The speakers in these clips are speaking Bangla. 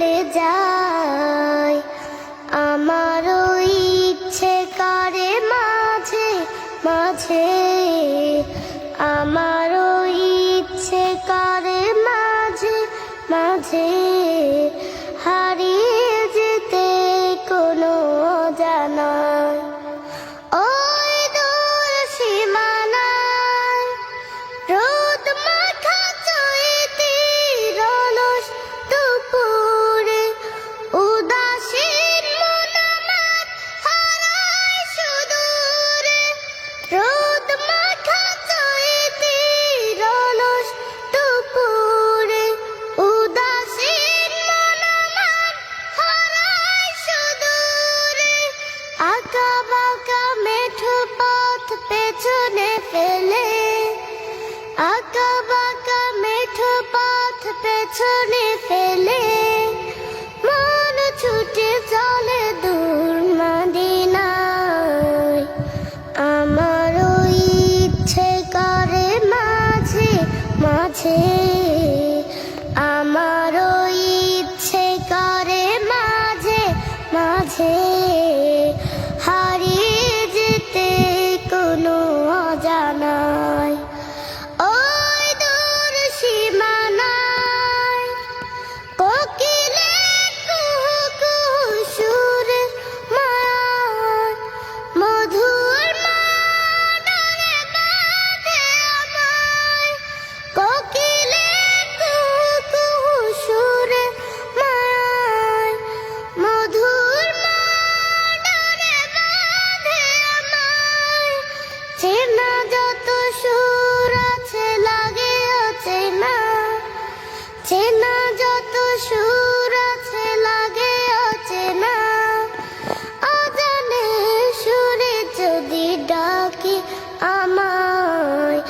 চলে যায়। আমারও ইচ্ছে করে মাঝে মাঝে, আমারও ইচ্ছে করে মাঝে মাঝে হারিয়ে যেতে কোনো অজানায়। ওই দূর সীমানায় রোদ মাখা চৈতির অলস দুপুরে উদাসীন মন আমার হারায় সুদূরে। রোদ মাখা চৈতির অলস দুপুরে উদাসীন মন আমার হারায় সুদূরে। আঁকা বাঁকা মেঠো পথ পেছনে ফেলে, আঁকা বাঁকা মেঠো পথ পেছনে ফেলে মন ছুটে চলে দূর মদিনায়। আমারও ইচ্ছে করে মাঝে মাঝে, আমারও ইচ্ছে করে মাঝে মাঝে হারিয়ে যেতে কোনো অজানায়। ওই দূর সীমানায় কোকিলের কুহু কুহু সুরে মায়ার মধুর মাদনে বাঁধে আমায়। কোকিলের কুহু কুহু সুরে মায়ার মধুর মাদনে বাঁধে আমায়। চেনা যত সুর আছে লাগে অচেনা, চেনা যত সুর আছে লাগে অচেনা। অজানে সুরে যদি ডাকে আমায়,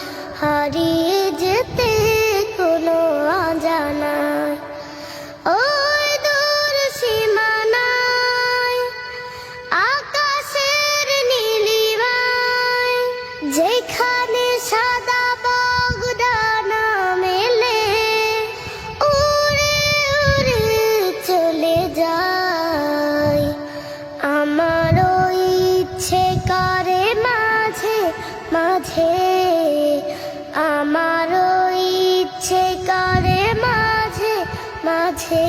হারিয়ে যেতে কোনো অজানায়। ওই দূর সীমানায় আকাশের নীলিমায় যেখানে সাদা বগদানা মেলে উড়ে উড়ে চলে যায়। আমারও ইচ্ছে করে মাঝে মাঝে, আমারও ইচ্ছে করে মাঝে মাঝে